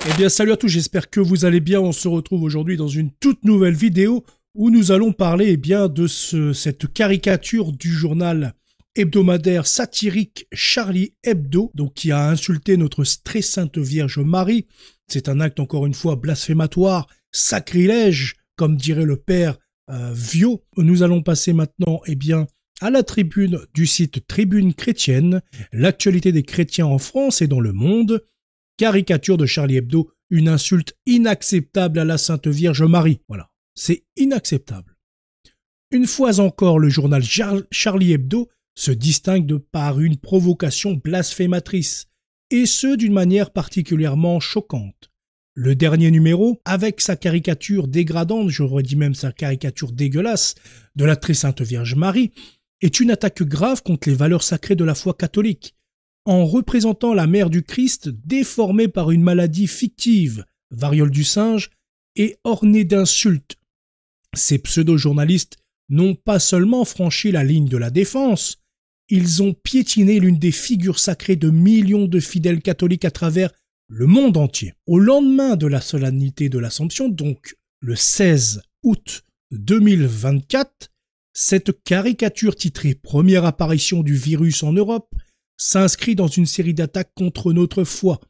Eh bien salut à tous, j'espère que vous allez bien. On se retrouve aujourd'hui dans une toute nouvelle vidéo où nous allons parler de cette caricature du journal hebdomadaire satirique Charlie Hebdo, donc qui a insulté notre très sainte Vierge Marie. C'est un acte encore une fois blasphématoire, sacrilège, comme dirait le père Viau. Nous allons passer maintenant à la tribune du site Tribune Chrétienne, l'actualité des chrétiens en France et dans le monde. Caricature de Charlie Hebdo, une insulte inacceptable à la Sainte Vierge Marie. Voilà, c'est inacceptable. Une fois encore, le journal Charlie Hebdo se distingue par une provocation blasphématrice, et ce d'une manière particulièrement choquante. Le dernier numéro, avec sa caricature dégradante, j'aurais dit même sa caricature dégueulasse, de la très Sainte Vierge Marie, est une attaque grave contre les valeurs sacrées de la foi catholique, en représentant la mère du Christ déformée par une maladie fictive, variole du singe, et ornée d'insultes. Ces pseudo-journalistes n'ont pas seulement franchi la ligne de la défense, ils ont piétiné l'une des figures sacrées de millions de fidèles catholiques à travers le monde entier. Au lendemain de la solennité de l'Assomption, donc le 16 août 2024, cette caricature titrée « Première apparition du virus en Europe » s'inscrit dans une série d'attaques contre notre foi,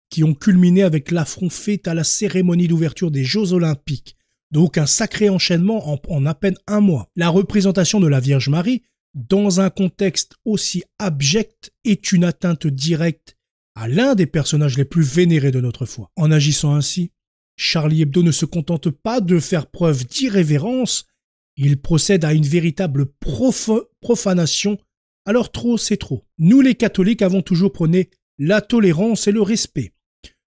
qui ont culminé avec l'affront fait à la cérémonie d'ouverture des Jeux Olympiques. Donc un sacré enchaînement en à peine un mois. La représentation de la Vierge Marie, dans un contexte aussi abject, est une atteinte directe à l'un des personnages les plus vénérés de notre foi. En agissant ainsi, Charlie Hebdo ne se contente pas de faire preuve d'irrévérence, il procède à une véritable profanation. Alors trop, c'est trop. Nous les catholiques avons toujours prôné la tolérance et le respect.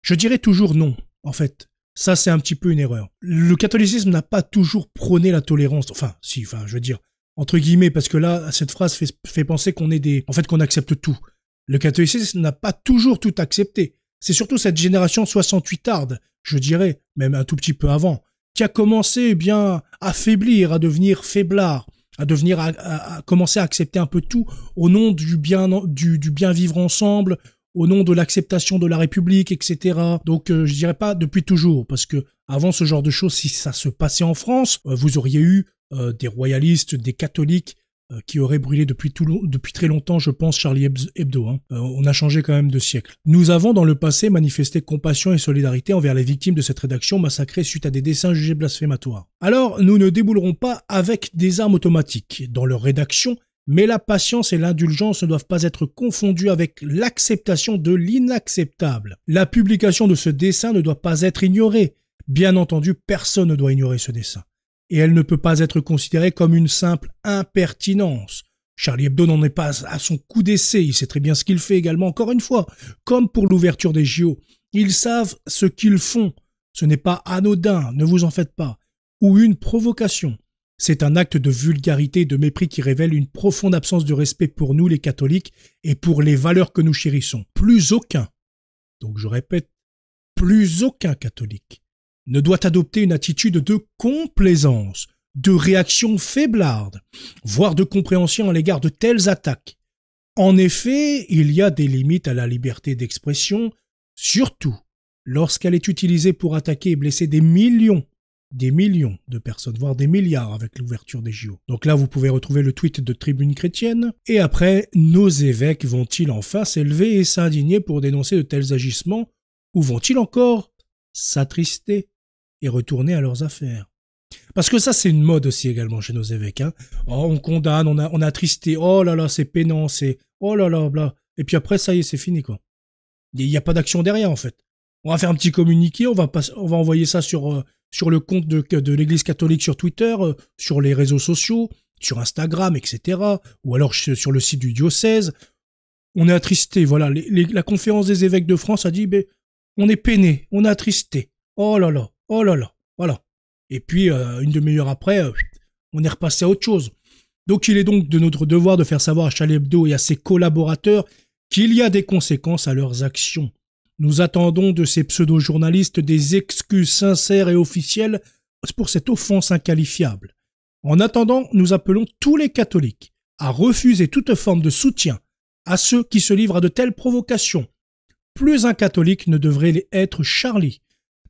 Je dirais toujours non, en fait. Ça, c'est un petit peu une erreur. Le catholicisme n'a pas toujours prôné la tolérance. Je veux dire, entre guillemets, parce que là, cette phrase fait penser qu'on est qu'on accepte tout. Le catholicisme n'a pas toujours tout accepté. C'est surtout cette génération 68arde, je dirais, même un tout petit peu avant, qui a commencé, à faiblir, à devenir faiblard, à commencer à accepter un peu tout au nom du bien vivre ensemble, au nom de l'acceptation de la République, etc. Donc je dirais pas depuis toujours, parce que avant ce genre de choses, si ça se passait en France, vous auriez eu des royalistes, des catholiques qui auraient brûlé depuis très longtemps, je pense, Charlie Hebdo. On a changé quand même de siècle. Nous avons dans le passé manifesté compassion et solidarité envers les victimes de cette rédaction massacrée suite à des dessins jugés blasphématoires. Alors, nous ne déboulerons pas avec des armes automatiques dans leur rédaction, mais la patience et l'indulgence ne doivent pas être confondues avec l'acceptation de l'inacceptable. La publication de ce dessin ne doit pas être ignorée. Bien entendu, personne ne doit ignorer ce dessin. Et elle ne peut pas être considérée comme une simple impertinence. Charlie Hebdo n'en est pas à son coup d'essai, il sait très bien ce qu'il fait également, encore une fois, comme pour l'ouverture des JO. Ils savent ce qu'ils font, ce n'est pas anodin, ne vous en faites pas, ou une provocation. C'est un acte de vulgarité et de mépris qui révèle une profonde absence de respect pour nous les catholiques et pour les valeurs que nous chérissons. Plus aucun, donc je répète, plus aucun catholique ne doit adopter une attitude de complaisance, de réaction faiblarde, voire de compréhension à l'égard de telles attaques. En effet, il y a des limites à la liberté d'expression, surtout lorsqu'elle est utilisée pour attaquer et blesser des millions de personnes, voire des milliards avec l'ouverture des JO. Donc là, vous pouvez retrouver le tweet de Tribune Chrétienne. Et après, nos évêques vont-ils enfin s'élever et s'indigner pour dénoncer de tels agissements, ou vont-ils encore s'attrister et retourner à leurs affaires? Parce que ça, c'est une mode aussi également chez nos évêques. Oh, on condamne, on a attristé, oh là là, c'est pénant, c'est oh là là, bla. Et puis après, ça y est, c'est fini, quoi. Il n'y a pas d'action derrière, en fait. On va faire un petit communiqué, on va envoyer ça sur le compte de l'Église catholique sur Twitter, sur les réseaux sociaux, sur Instagram, etc. Ou alors sur le site du diocèse. On est attristé, voilà. La conférence des évêques de France a dit, on est peiné, on est attristé. Oh là là, voilà. Et puis, une demi-heure après, on est repassé à autre chose. Donc, il est donc de notre devoir de faire savoir à Charlie Hebdo et à ses collaborateurs qu'il y a des conséquences à leurs actions. Nous attendons de ces pseudo-journalistes des excuses sincères et officielles pour cette offense inqualifiable. En attendant, nous appelons tous les catholiques à refuser toute forme de soutien à ceux qui se livrent à de telles provocations. plus un catholique ne devrait être Charlie.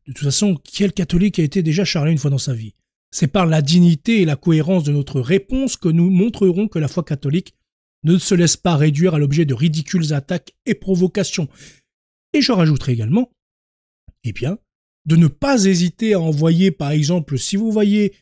De toute façon, quel catholique a été déjà Charlie une fois dans sa vie? C'est par la dignité et la cohérence de notre réponse que nous montrerons que la foi catholique ne se laisse pas réduire à l'objet de ridicules attaques et provocations. Et je rajouterai également, eh bien, de ne pas hésiter à envoyer, par exemple, si vous voyez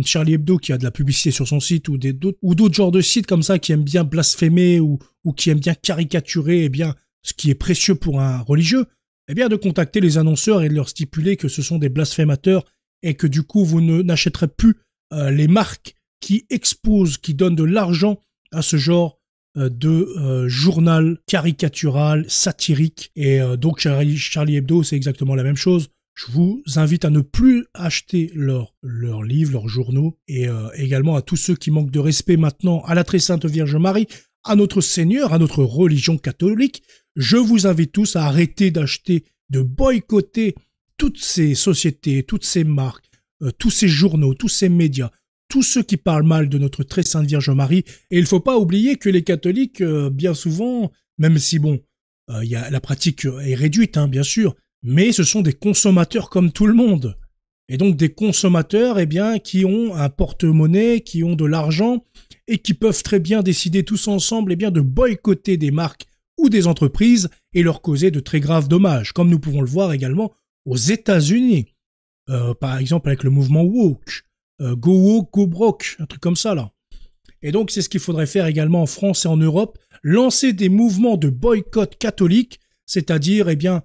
Charlie Hebdo qui a de la publicité sur son site ou d'autres genres de sites comme ça qui aiment bien blasphémer ou qui aiment bien caricaturer, eh bien, ce qui est précieux pour un religieux, eh bien, de contacter les annonceurs et de leur stipuler que ce sont des blasphémateurs et que du coup, vous n'achèterez plus les marques qui exposent, qui donnent de l'argent à ce genre de journal caricatural, satirique. Et donc, Charlie Hebdo, c'est exactement la même chose. Je vous invite à ne plus acheter leurs livres, leurs journaux, et également à tous ceux qui manquent de respect maintenant à la très sainte Vierge Marie, à notre Seigneur, à notre religion catholique. Je vous invite tous à arrêter d'acheter, de boycotter toutes ces sociétés, toutes ces marques, tous ces journaux, tous ces médias, tous ceux qui parlent mal de notre très sainte Vierge Marie. Et il ne faut pas oublier que les catholiques, bien souvent, même si bon, la pratique est réduite, hein, bien sûr, mais ce sont des consommateurs comme tout le monde. Et donc des consommateurs, eh bien, qui ont un porte-monnaie, qui ont de l'argent et qui peuvent très bien décider tous ensemble, eh bien, de boycotter des marques ou des entreprises et leur causer de très graves dommages, comme nous pouvons le voir également aux États-Unis. Par exemple avec le mouvement woke, go woke, go broke, un truc comme ça là. Et donc c'est ce qu'il faudrait faire également en France et en Europe, lancer des mouvements de boycott catholique, c'est-à-dire, eh bien,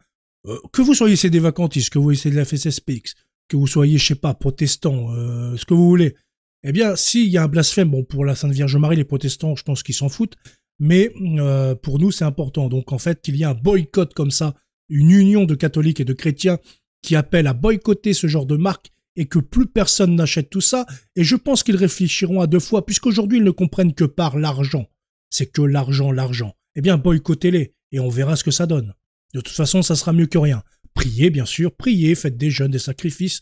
que vous soyez des vacantistes, que vous soyez de la FSSPX, que vous soyez, je sais pas, protestants, ce que vous voulez, eh bien, s'il y a un blasphème, bon, pour la Sainte Vierge Marie, les protestants, je pense qu'ils s'en foutent, mais pour nous, c'est important. Donc, en fait, qu'il y ait un boycott comme ça, une union de catholiques et de chrétiens qui appelle à boycotter ce genre de marque et que plus personne n'achète tout ça, et je pense qu'ils réfléchiront à deux fois, puisqu'aujourd'hui, ils ne comprennent que par l'argent. C'est que l'argent, l'argent. Eh bien, boycottez-les, et on verra ce que ça donne. De toute façon, ça sera mieux que rien. Priez, bien sûr, priez, faites des jeûnes, des sacrifices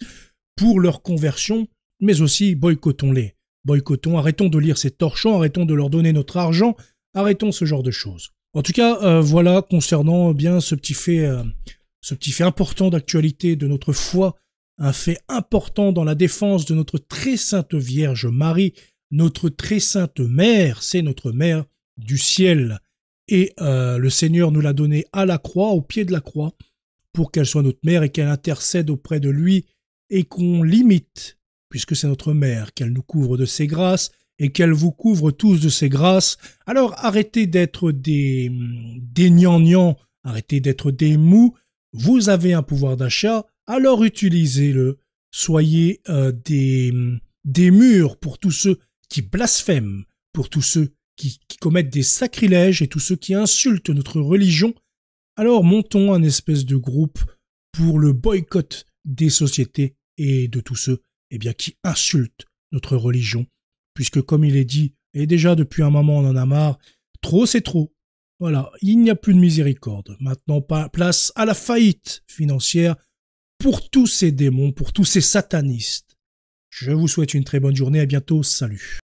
pour leur conversion, mais aussi boycottons-les. Boycottons, arrêtons de lire ces torchons, arrêtons de leur donner notre argent, arrêtons ce genre de choses. En tout cas, voilà, concernant bien ce petit fait important d'actualité de notre foi, un fait important dans la défense de notre très sainte Vierge Marie, notre très sainte Mère, c'est notre Mère du ciel. Et le Seigneur nous l'a donnée à la croix, au pied de la croix, pour qu'elle soit notre mère et qu'elle intercède auprès de lui et qu'on l'imite, puisque c'est notre mère, qu'elle nous couvre de ses grâces et qu'elle vous couvre tous de ses grâces. Alors arrêtez d'être des gnangnans, arrêtez d'être des mous, vous avez un pouvoir d'achat, alors utilisez-le. Soyez des murs pour tous ceux qui blasphèment, pour tous ceux qui commettent des sacrilèges et tous ceux qui insultent notre religion. Alors montons un espèce de groupe pour le boycott des sociétés et de tous ceux, eh bien, qui insultent notre religion. Puisque comme il est dit, et déjà depuis un moment on en a marre, trop c'est trop. Voilà, il n'y a plus de miséricorde. Maintenant, place à la faillite financière pour tous ces démons, pour tous ces satanistes. Je vous souhaite une très bonne journée, à bientôt, salut.